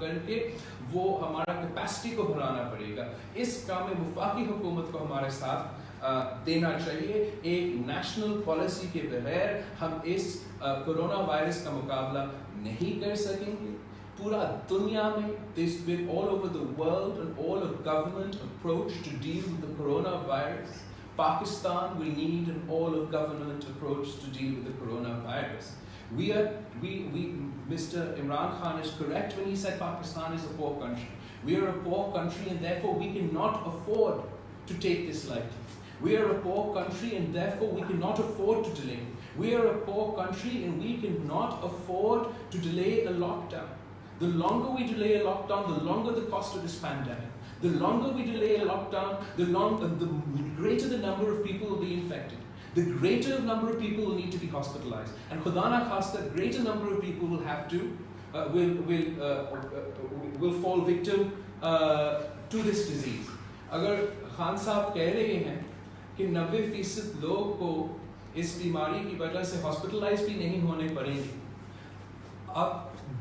کر کے وہ ہمارا کیپیسٹی کو بڑھانا پڑے گا. اس کام میں وفاقی حکومت کو ہمارے ساتھ دینا چاہیے. ایک نیشنل پالیسی کے بغیر ہم اس کرونا وائرس کا مقابلہ نہیں کر سکیں گے. پورا دنیا میں there's been all over the world and all of government approach to deal with the coronavirus. Pakistan will need an all of government approach to deal with the coronavirus. Mr. Imran Khan is correct when he said Pakistan is a poor country. We are a poor country and therefore we cannot afford to take this lightly. We are a poor country and therefore we cannot afford to delay. We are a poor country and we cannot afford to delay a lockdown. The longer we delay a lockdown, the longer the cost of this pandemic. The longer we delay a lockdown, the greater the number of people will be infected. The greater number of people will need to be hospitalized. And Khuda na khasta, greater number of people will have to, will fall victim to this disease. اگر خان صاحب کہہ رہے ہیں کہ 90% لوگ کو اس بیماری کی وجہ سے ہاسپٹلائز بھی نہیں ہونے پڑیں گے. اب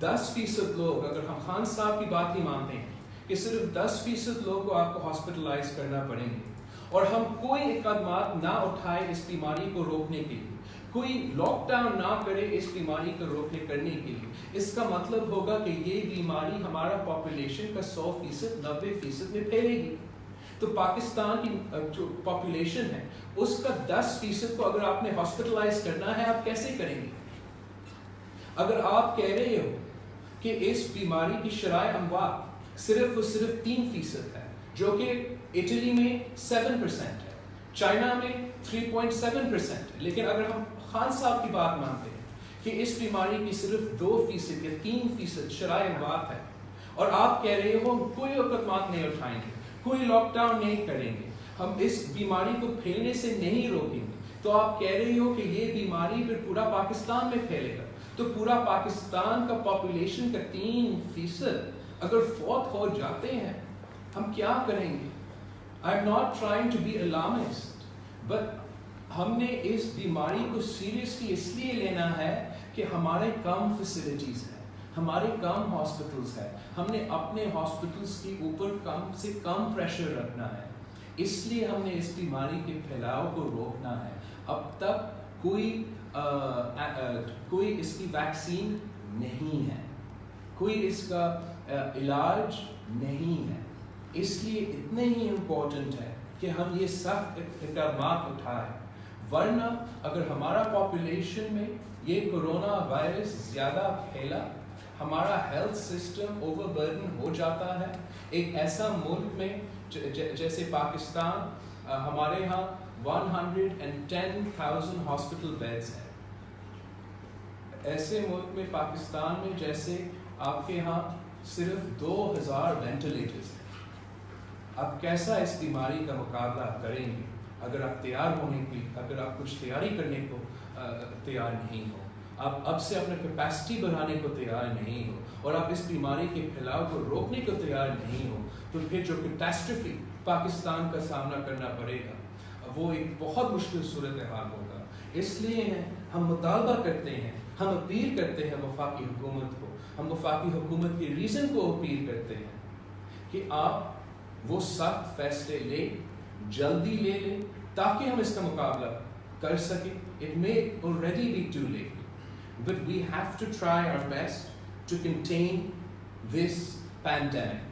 10% لوگ, اگر ہم خان صاحب کی بات ہی مانتے ہیں کہ صرف 10% لوگ کو آپ کو ہاسپٹلائز کرنا پڑیں گے اور ہم کوئی اقدامات نہ اٹھائے اس بیماری کو روکنے کے لیے, کوئی لاک ڈاؤن نہ کرے اس بیماری کو کرنے کے لیے, اس کا مطلب ہوگا کہ یہ بیماری ہمارا پاپولیشن کا 100% 90% میں پھیلے گی. تو پاکستان کی جو پاپولیشن ہے اس کا 10% کو اگر آپ نے ہاسپٹلائز کرنا ہے, آپ کیسے کریں گے؟ اگر آپ کہہ رہے ہو کہ اس بیماری کی شرح اموات صرف 3% ہے, جو کہ اٹلی میں 7% ہے, چائنا میں 3.7% ہے, لیکن اگر ہم خان صاحب کی بات مانتے ہیں کہ اس بیماری کی صرف 2% یا 3% شرح اموات ہے اور آپ کہہ رہے ہو کوئی اقدامات نہیں اٹھائیں گے, کوئی لاک ڈاؤن نہیں کریں گے, ہم اس بیماری کو پھیلنے سے نہیں روکیں گے, تو آپ کہہ رہے ہو کہ یہ بیماری پھر پورا پاکستان میں پھیلے گا. تو پورا پاکستان کا پاپولیشن کا 3% اگر فوت ہو جاتے ہیں, ہم کیا کریں گے؟ I am not trying to be alarmist, but ہم نے اس بیماری کو سیریسلی اس لیے لینا ہے کہ ہمارے کم فیسلٹیز ہیں, ہمارے کم ہاسپٹلس ہیں, ہم نے اپنے ہاسپٹلس کے اوپر کم سے کم پریشر رکھنا ہے, اس لیے ہم نے اس بیماری کے پھیلاؤ کو روکنا ہے. اب تک کوئی اس کی ویکسین نہیں ہے, کوئی اس کا علاج نہیں ہے, اس لیے اتنے ہی امپورٹنٹ ہے کہ ہم یہ سخت اقدامات اٹھائیں. ورنہ اگر ہمارا پاپولیشن میں یہ کرونا وائرس زیادہ پھیلا, ہمارا ہیلتھ سسٹم اوور برڈن ہو جاتا ہے. ایک ایسا ملک میں جیسے پاکستان, ہمارے ہاں 110,000 ہاسپٹل بیڈز ہیں. ایسے ملک میں پاکستان میں جیسے آپ کے ہاں صرف 2,000 وینٹیلیٹرز ہیں. آپ کیسا اس بیماری کا مقابلہ کریں گے اگر آپ اگر آپ کچھ تیاری کرنے کو تیار نہیں ہو, آپ اب سے اپنے کیپیسٹی بڑھانے کو تیار نہیں ہو, اور آپ اس بیماری کے پھیلاؤ کو روکنے کو تیار نہیں ہو, تو پھر جو کیٹاسٹرفی پاکستان کا سامنا کرنا پڑے گا وہ ایک بہت مشکل صورتحال ہوگا. اس لیے ہم مطالبہ کرتے ہیں, ہم اپیل کرتے ہیں وفاقی حکومت کو, ہم وفاقی حکومت کے ریزن کو اپیل کرتے ہیں کہ آپ وہ سخت فیصلے لیں, جلدی لے لیں, تاکہ ہم اس کا مقابلہ کر سکیں. It may already be too late, but we have to try our best to contain this pandemic.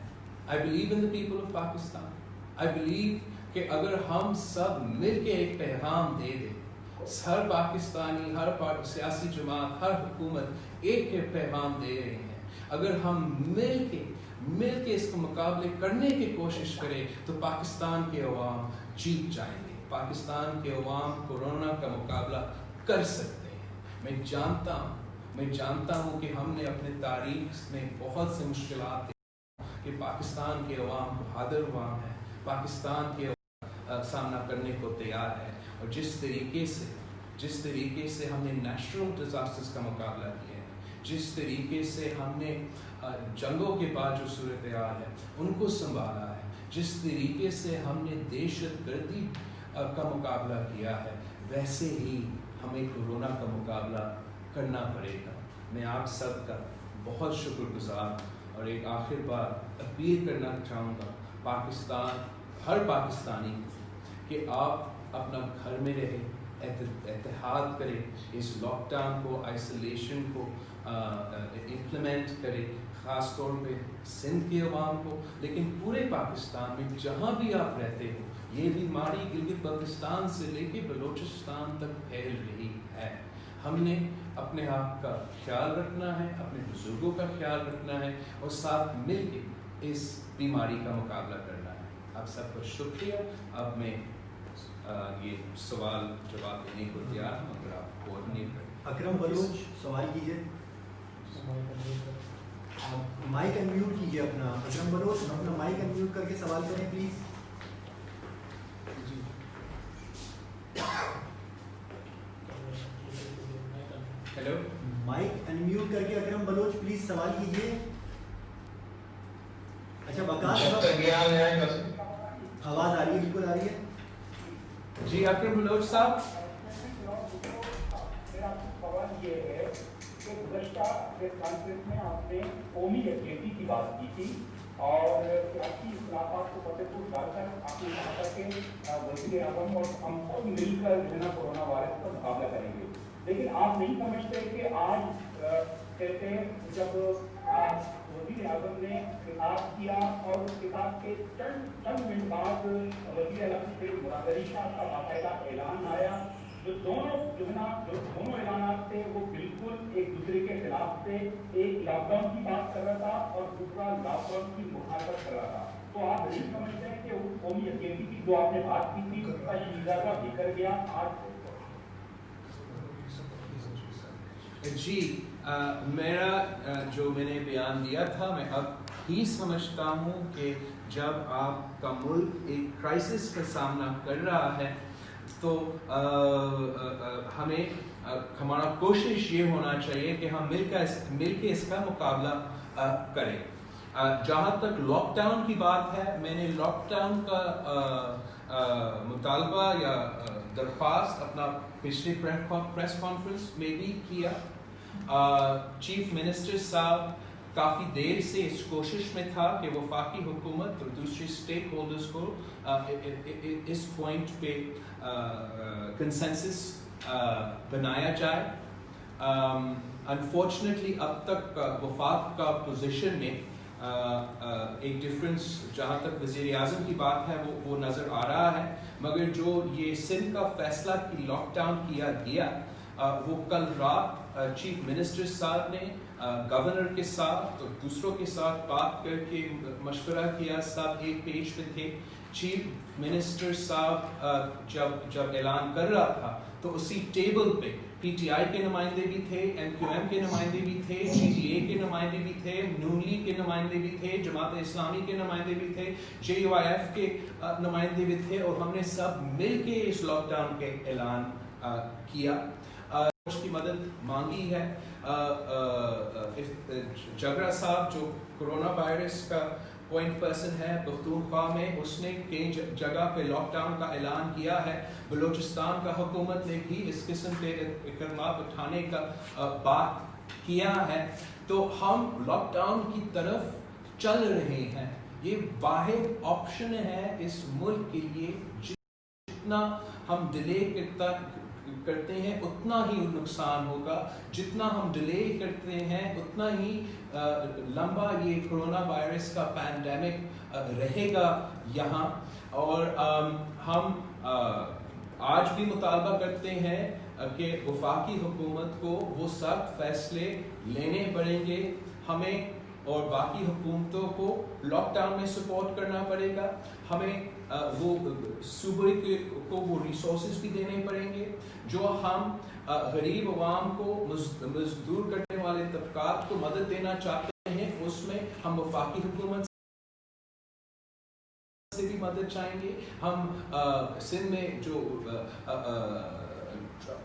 I believe in the people of Pakistan. I believe کہ اگر ہم سب مل کے ایک پیغام دے دیں, ہر پاکستانی, ہر سیاسی جماعت, ہر حکومت ایک پیغام دے رہے ہیں, اگر ہم مل کے اس کو مقابلے کرنے کی کوشش کریں تو پاکستان کے عوام جیت جائیں گے. پاکستان کے عوام کورونا کا مقابلہ کر سکتے ہیں. میں جانتا ہوں کہ ہم نے اپنے تاریخ میں بہت سے مشکلات کہ پاکستان کے عوام بہادر عوام ہے, پاکستان کے سامنا کرنے کو تیار ہے, اور جس طریقے سے ہم نے نیچرل ڈیزاسٹرز کا مقابلہ کیا ہے, جس طریقے سے ہم نے جنگوں کے بعد جو صورتحال ہے ان کو سنبھالا ہے, جس طریقے سے ہم نے دہشت گردی کا مقابلہ کیا ہے, ویسے ہی ہمیں کورونا کا مقابلہ کرنا پڑے گا. میں آپ سب کا بہت شکر گزار اور ایک آخر بار اپیل کرنا چاہوں گا ہر پاکستانی کہ آپ اپنا گھر میں رہیں، اتحاد کریں، اس لاک ڈاؤن کو، آئسولیشن کو امپلیمنٹ کریں، خاص طور پہ سندھ کے عوام کو، لیکن پورے پاکستان میں جہاں بھی آپ رہتے ہو یہ بیماری گلگت بلتستان سے لے کے بلوچستان تک پھیل رہی ہے۔ ہم نے اپنے آپ کا خیال رکھنا ہے، اپنے بزرگوں کا خیال رکھنا ہے، اور ساتھ مل کے اس بیماری کا مقابلہ کرنا ہے۔ آپ سب کا شکریہ۔ اب میں یہ سوال جواب دینے کو تیار ہوں، اگر آپ کوآرڈینیٹ کریں۔ اکرم بلوچ سوال کیجیے، مائک انمیوٹ کیجیے اپنا۔ اکرم بلوچ اپنا مائک انمیوٹ کر کے سوال کریں پلیز۔ ہیلو، مائک انمیوٹ کر کے اکرم بلوچ پلیز سوال کیجیے۔ اچھا وقاص آواز آ رہی ہے؟ بالکل آ رہی ہے جی اکرم بلوچ صاحب۔ میرا سوال یہ ہے کہ گزشتہ پریس کانفرنس میں آپ نے قومی یکجہتی کی بات کی تھی اور سیاسی اختلافات کو فتح پور ڈال کر آپ نے کہا تھا کہ وزیر اعظم اور ہم سب مل کر جو ہے نا کورونا وائرس کا مقابلہ کریں گے، لیکن آپ نہیں سمجھتے کہ آج کہتے ہیں جب وزیر اعظم نے خطاب کیا اور اس خطاب کے چند منٹ بعد وزیر اعظم سے مرادری شاہ کا باقاعدہ اعلان آیا، جو دونوں اعلانات تھے وہ بالکل ایک دوسرے کے خلاف تھے۔ ایک لاک ڈاؤن کی بات کر رہا تھا اور دوسرا لاک ڈاؤن کی مخالفت کر رہا تھا۔ تو آپ نہیں سمجھتے ہیں کہ اس قومی یکجہتی کی جو آپ نے بات کی تھی اس کا شیزہ کا بکھر گیا آج؟ جی میرا جو میں نے بیان دیا تھا، میں اب ہی سمجھتا ہوں کہ جب آپ کا ملک ایک کرائسس کا سامنا کر رہا ہے تو ہمیں ہمارا کوشش یہ ہونا چاہیے کہ ہم مل کے اس کا مقابلہ کریں۔ جہاں تک لاک ڈاؤن کی بات ہے، میں نے لاک ڈاؤن کا مطالبہ یا درخواست اپنا پچھلی پریس کانفرنس میں بھی کیا۔ چیف منسٹر صاحب کافی دیر سے اس کوشش میں تھا کہ وفاقی حکومت اور دوسری اسٹیک ہولڈرز کو اس پوائنٹ پہ کنسنسس بنایا جائے۔ انفارچونیٹلی اب تک وفاق کا پوزیشن میں ایک ڈفرینس جہاں تک وزیر اعظم کی بات ہے وہ نظر آ رہا ہے، مگر جو یہ سندھ کا فیصلہ کی لاک ڈاؤن کیا گیا وہ کل رات چیف منسٹر صاحب نے گورنر کے ساتھ اور دوسروں کے ساتھ بات کر کے مشورہ کیا، سب ایک پیج پہ تھے۔ چیف منسٹر صاحب جب اعلان کر رہا تھا تو اسی ٹیبل پہ پی ٹی آئی کے نمائندے بھی تھے، ایم کیو ایم کے نمائندے بھی تھے، جی ڈی اے کے نمائندے بھی تھے، نون لیگ کے نمائندے بھی تھے، جماعت اسلامی کے نمائندے بھی تھے، جے یو آئی ایف کے نمائندے بھی تھے، اور ہم نے سب مل کے اس لاک ڈاؤن کے اعلان کیا۔ اس کی مدد مانگی ہے۔ جگرا صاحب جو کرونا وائرس کا پوائنٹ پرسن ہے پختونخوا میں، اس نے کئی جگہ پہ لاک ڈاؤن کا اعلان کیا ہے۔ بلوچستان کا حکومت نے بھی اس قسم کے اقدامات اٹھانے کا بات کیا ہے، تو ہم لاک ڈاؤن کی طرف چل رہے ہیں۔ یہ واحد آپشن ہے اس ملک کے لیے۔ جتنا ہم ڈیلے کرتے ہیں اتنا ہی نقصان ہوگا، جتنا ہم ڈیلے کرتے ہیں اتنا ہی لمبا یہ کرونا وائرس کا پینڈیمک رہے گا یہاں۔ اور ہم آج بھی مطالبہ کرتے ہیں کہ وفاقی حکومت کو وہ سخت فیصلے لینے پڑیں گے، ہمیں اور باقی حکومتوں کو لاک ڈاؤن میں سپورٹ کرنا پڑے گا، ہمیں وہ صوبے کو وہ ریسورسز بھی دینے پڑیں گے جو ہم غریب عوام کو، مزدور کرنے والے طبقات کو مدد دینا چاہتے ہیں، اس میں ہم وفاقی حکومت سے بھی مدد چاہیں گے۔ ہم سندھ میں جو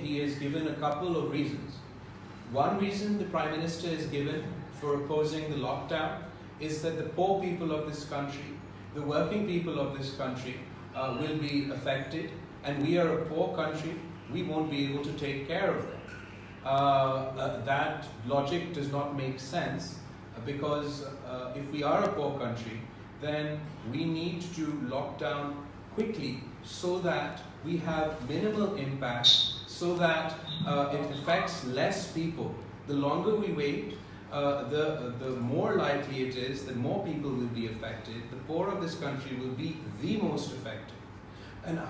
he has given a couple of reasons. One reason the Prime Minister has given for opposing the lockdown is that the poor people of this country, the working people of this country will be affected, and we are a poor country, we won't be able to take care of them. That logic does not make sense because if we are a poor country, then we need to lock down quickly so that we have minimal impact, so that it affects less people. The longer we wait, the more likely it is that more people will be affected. The poor of this country will be the most affected. And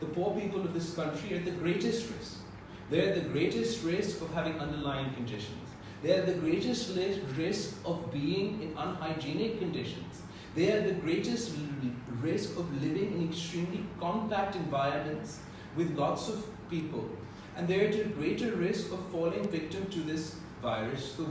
The poor people of this country are the greatest risk. They are the greatest risk of having underlying conditions. They are the greatest risk of being in unhygienic conditions. They are the greatest risk of living in extremely contact environments with lots of people. And they are at a greater risk of falling victim to this virus. So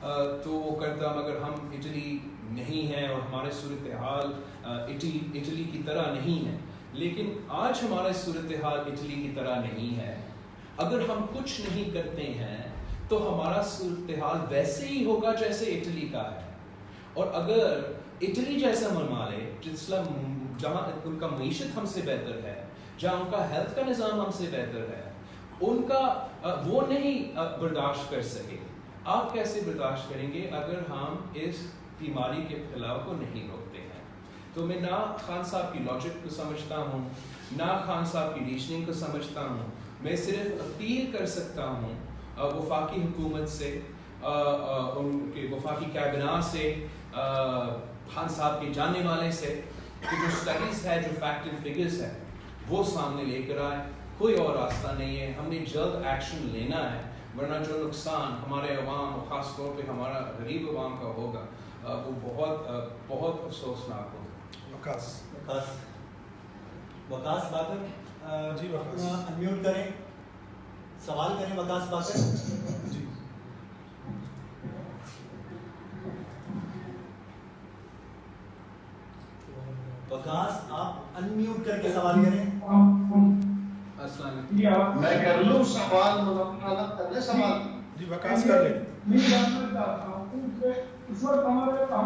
تو وہ کرتا مگر ہم Italy نہیں ہیں اور ہمارے صورتحال اٹلی کی طرح نہیں ہے. لیکن آج ہمارا صورتحال اٹلی کی طرح نہیں ہے. اگر ہم کچھ نہیں کرتے ہیں تو ہمارا صورتحال ویسے ہی ہوگا جیسے اٹلی کا ہے. اور اگر اٹلی جیسا ممالک جہاں ان کا معیشت ہم سے بہتر ہے, جہاں ان کا ہیلتھ کا نظام ہم سے بہتر ہے, ان کا وہ نہیں برداشت کر سکے. آپ کیسے برداشت کریں گے اگر ہم اس بیماری کے پھیلاؤ کو نہیں روکتے ہیں؟ تو میں نہ خان صاحب کی لاجک کو سمجھتا ہوں, نہ خان صاحب کی ریزننگ کو سمجھتا ہوں. میں صرف اپیل کر سکتا ہوں وفاقی حکومت سے, ان کے وفاقی کابینہ سے, خان صاحب کے جاننے والے سے, کہ جو اسٹڈیز ہے, جو فیکٹ اینڈ فگرز ہے, وہ سامنے لے کر آئے. کوئی اور راستہ نہیں ہے. ہم نے جلد ایکشن لینا ہے, ورنہ جو نقصان ہمارے عوام اور خاص طور پہ ہمارا غریب عوام کا ہوگا وہ بہت افسوسناک ہوگا. وقاص باقر, جی وقاص انمیوٹ کریں, سوال کریں وقاص باقر. جی وقاص آپ انمیوٹ کر کے سوال کریں. السلام علیکم. میں کر لوں سوال, مطلب کر لیں سوال. جی وقاص کر لیں. میں جاننا چاہتا ہوں کہ اس وقت ہم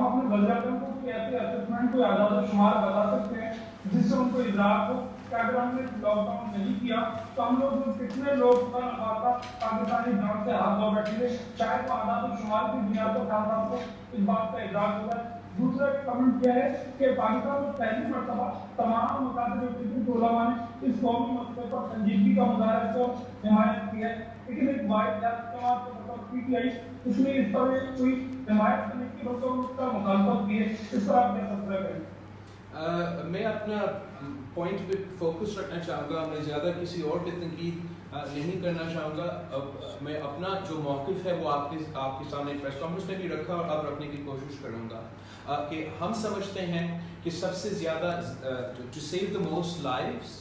اپنے وزیراعظم کو کوئی ایسے اسسمنٹ, کوئی اعداد و شمار بتا سکتے ہیں جس سے ان کو ادراک ہو کہ اگر ہم نے لاک ڈاؤن نہیں کیا تو ہم لوگ کتنے لوگ کا نفاذہ پاکستانی جان سے ہاتھ دھو بیٹھیں گے؟ شاید وہ اعداد و شمار کی بنیاد پر خان صاحب کو اس بات کا ادراک ہوگا. دوسرا کمنٹ کیا ہے کہ پاکستان میں پہلی مرتبہ تمام مقاصد علماء نے اس قومی مسئلے پر سنجیدگی کا مظاہرہ کو حمایت کی ہے, لیکن ایک واحد جماعت پی ٹی آئی اس نے اس پر کوئی حمایت کرنے کی اس کا مخالفت کی ہے. اس پر آپ کیا فیصلہ کریں؟ میں اپنا پوائنٹ پہ فوکس رکھنا چاہوں گا. میں زیادہ کسی اور پہ تنقید نہیں کرنا چاہوں گا. میں اپنا جو موقف ہے وہ آپ کے سامنے پریس کانفرنس میں بھی رکھا اور اب رکھنے کی کوشش کروں گا کہ ہم سمجھتے ہیں کہ سب سے زیادہ to save the most lives,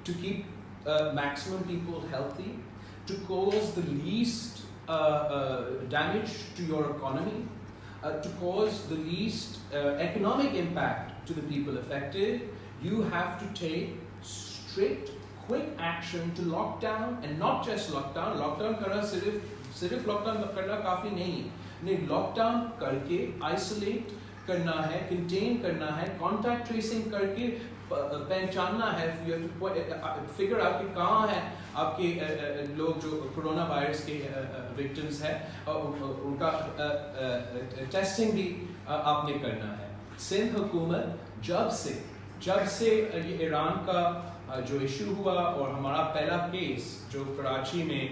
to keep maximum people healthy, to cause the least damage to your economy, to cause the least economic impact to the people affected, you have to take strict, quick action to lock down, and not just lock down. Lockdown karna صرف lock down karna kafi nahi hai. نہیں, lock down کر کے isolate کرنا ہے, contain کرنا ہے, contact tracing کر کے پہچاننا ہے, فگر آؤٹ کہ کہاں ہے آپ کے لوگ جو کرونا وائرس کے وکٹمس ہیں, ان کا ٹیسٹنگ بھی آپ نے کرنا ہے. سندھ حکومت جب سے یہ ایران کا جو ایشو ہوا اور ہمارا پہلا کیس جو کراچی میں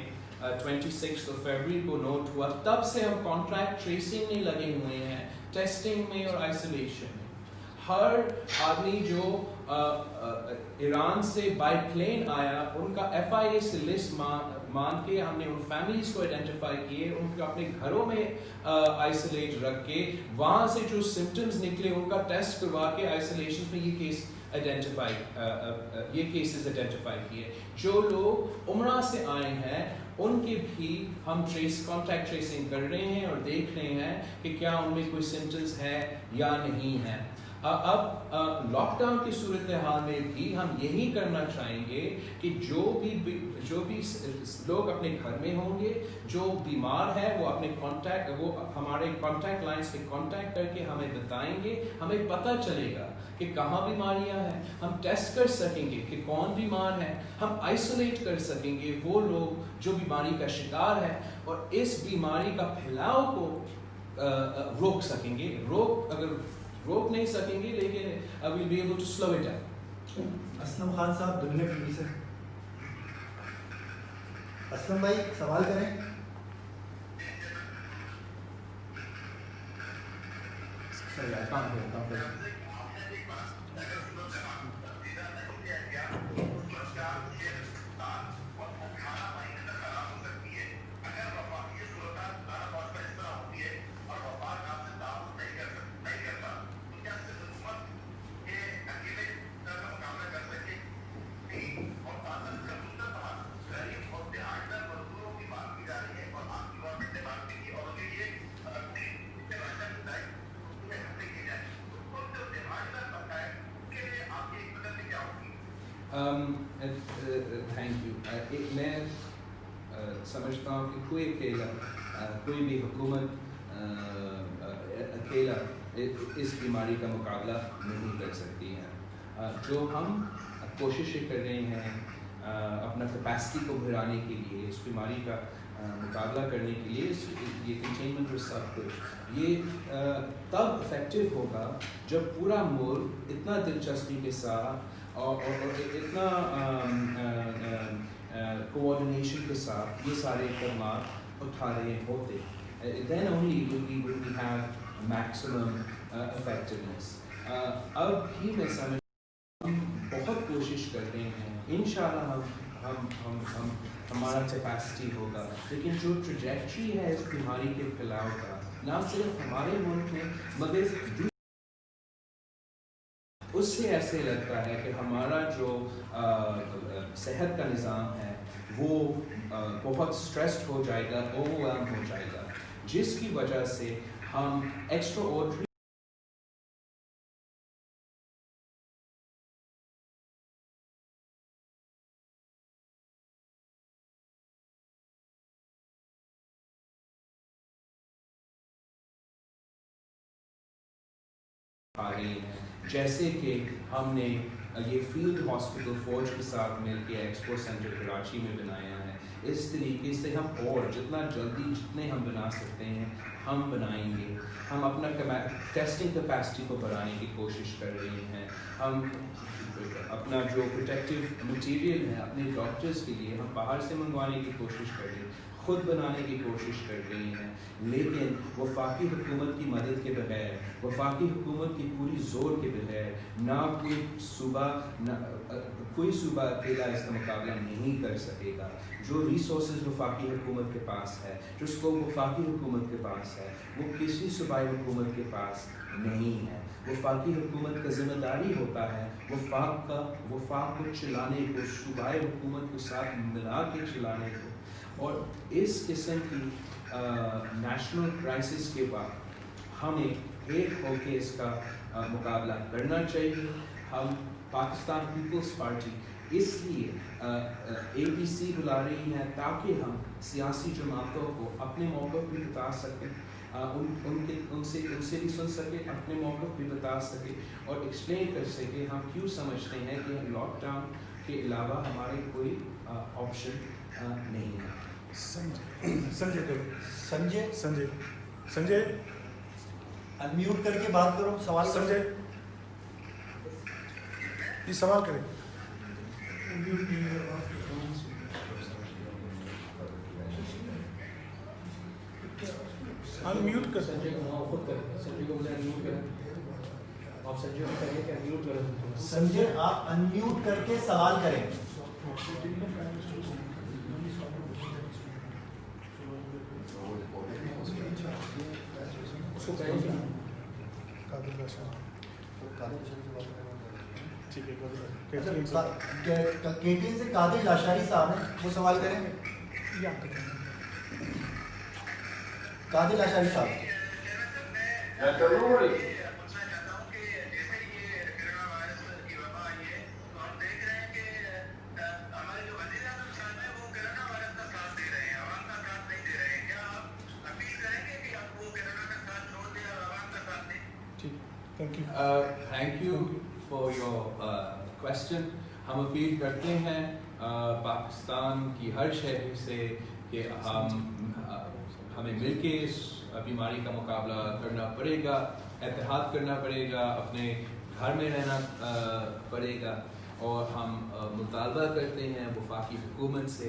26 فروری کو نوٹ ہوا, تب سے ہم کانٹریکٹ ٹریسنگ میں لگے ہوئے ہیں, ٹیسٹنگ میں اور آئسولیشن میں. ہر آدمی جو ایران سے بائی پلین آیا, ان کا FIA سے لسٹ مان کے ہم نے ان فیملیز کو آئیڈینٹیفائی کیے, ان کو اپنے گھروں میں آئسولیٹ رکھ کے, وہاں سے جو سمٹمز نکلے ان کا ٹیسٹ کروا کے آئسولیشن میں یہ کیسز آئیڈینٹیفائی کیے. جو لوگ عمرہ سے آئے ہیں ان کے بھی ہم کانٹیکٹ ٹریسنگ کر رہے ہیں اور دیکھ رہے ہیں کہ کیا ان میں کوئی سمٹمز ہے یا نہیں ہے. اب لاک ڈاؤن کی صورتحال میں بھی ہم یہی کرنا چاہیں گے کہ جو بھی لوگ اپنے گھر میں ہوں گے, جو بیمار ہے وہ ہمارے کانٹیکٹ لائنس پہ کانٹیکٹ کر کے ہمیں بتائیں گے, ہمیں پتہ چلے گا کہ کہاں بیماریاں ہیں, ہم ٹیسٹ کر سکیں گے کہ کون بیمار ہے, ہم آئسولیٹ کر سکیں گے وہ لوگ جو بیماری کا شکار ہے, اور اس بیماری کا پھیلاؤ کو روک سکیں گے. اگر روک نہیں سکیں گے لیکن we'll be able to slow it down. Aslam Khan صاحب دنیا ٹی وی سے. اسلم بھائی سوال کریں. Thank you. میں سمجھتا ہوں کہ کوئی بھی حکومت اکیلا اس بیماری کا مقابلہ نہیں کر سکتی ہے. جو ہم کوششیں کر رہے ہیں اپنا کیپیسٹی کو بڑھانے کے لیے، اس بیماری کا مقابلہ کرنے کے لیے، یہ کنٹینمنٹ اور سب کچھ یہ تب افیکٹو ہوگا جب پورا ملک اتنا دلچسپی کے ساتھ اور اتنا کوآرڈینیشن کے ساتھ یہ سارے اقدامات اٹھا رہے ہوتے. Then only we will have maximum effectiveness. اب بھی میں سمجھ بہت کوشش کر رہے ہیں، انشاءاللہ ہمارا کیپیسٹی ہوگا، لیکن جو ٹریجیکٹری ہے اس بیماری کے پھیلاؤ کا، نہ صرف ہمارے ملک میں مگر اس سے ایسے لگتا ہے کہ ہمارا جو صحت کا نظام ہے وہ بہت اسٹریسڈ ہو جائے گا، اوور ویلم ہو جائے گا، جس کی وجہ سے ہم ایکسٹرا آرڈنری آ رہی ہیں. جیسے کہ ہم نے یہ فیلڈ ہاسپٹل فوج کے ساتھ مل کے ایکسپو سینٹر کراچی میں بنایا ہے. اس طریقے سے ہم اور جتنے ہم بنا سکتے ہیں ہم بنائیں گے. ہم اپنا ٹیسٹنگ کیپیسٹی کو بڑھانے کی کوشش کر رہے ہیں. ہم اپنا جو پروٹیکٹیو مٹیریل ہے اپنے ڈاکٹرز کے لیے ہم باہر سے منگوانے کی کوشش کر رہے ہیں، خود بنانے کی کوشش کر رہے ہیں. لیکن وفاقی حکومت کی مدد کے بغیر، وفاقی حکومت کی پوری زور کے بغیر نہ کوئی صوبہ اکیلا اس کا مقابلہ نہیں کر سکے گا. جو ریسورسز وفاقی حکومت کے پاس ہے، جو اسکوپ وفاقی حکومت کے پاس ہے، وہ کسی صوبائی حکومت کے پاس نہیں ہے. وفاقی حکومت کا ذمہ داری ہوتا ہے وفاق کو چلانے کو، صوبائی حکومت کو ساتھ ملا کے چلانے کو. اور اس قسم کی نیشنل کرائسس کے بعد ہمیں ایک ہو کے اس کا مقابلہ کرنا چاہیے. ہم پاکستان پیپلز پارٹی اس لیے ABC بلا رہی ہے تاکہ ہم سیاسی جماعتوں کو اپنے موقف بھی بتا سکیں، ان سے بھی سن سکیں، اپنے موقف بھی بتا سکیں اور ایکسپلین کر سکیں ہم کیوں سمجھتے ہیں کہ لاک ڈاؤن کے علاوہ ہمارے کوئی آپشن نہیں ہے. سنجے انمیوٹ کر کے بات کرو، سوال سنجے یہ سوال کریں. انمیوٹ کر سنجے کو خود کریں، سنجے کو بولے انمیوٹ کریں. آپ سنجے کو کہیے کہ انمیوٹ کریں. سنجے آپ انمیوٹ کر کے سوال کریں. کینٹین سے قادر لاشاری صاحب ہیں، وہ سوال کریں. قادر لاشاری صاحب. Thank you for your question. ہم اپیل کرتے ہیں پاکستان کی ہر شہری سے کہ ہمیں مل کے اس بیماری کا مقابلہ کرنا پڑے گا، اتحاد کرنا پڑے گا، اپنے گھر میں رہنا پڑے گا. اور ہم مطالبہ کرتے ہیں وفاقی حکومت سے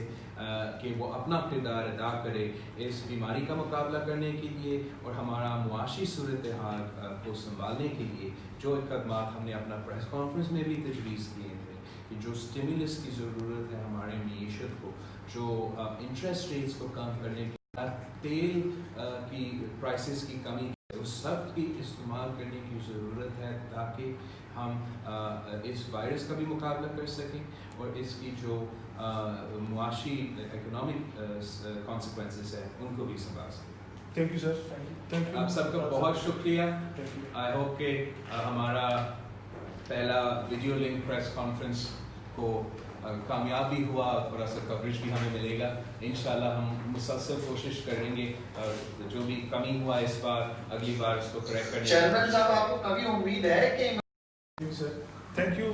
کہ وہ اپنا کردار ادا کرے اس بیماری کا مقابلہ کرنے کے لیے اور ہمارا معاشی صورتحال کو سنبھالنے کے لیے. جو اقدامات ہم نے اپنا پریس کانفرنس میں بھی تجویز کیے تھے کہ جو اسٹیمولس کی ضرورت ہے ہمارے معیشت کو، جو انٹرسٹ ریٹس کو کم کرنے کے، تیل کی پرائسز کی کمی، اس سب کی استعمال کرنے کی ضرورت ہے تاکہ ہم اس وائرس کا بھی مقابلہ کر سکیں اور اس کی جو معاشی اکنامک کانسیکوینسز ہے ان کو بھی سنبھال سکیں. Thank you sir. آپ سب کا بہت شکریہ. آئی ہوپ کہ ہمارا پہلا ویڈیو لنک پریس کانفرنس کو کامیاب بھی ہوا, تھوڑا سا کوریج بھی ہمیں ملے گا. انشاءاللہ ہم مسلسل کوشش کریں گے, اور جو بھی کمی ہوا اس بار اگلی بار اس کو کریکٹ کرنے کی. چیئرمین صاحب آپ کو کبھی امید ہے کہ سر تھینک یو.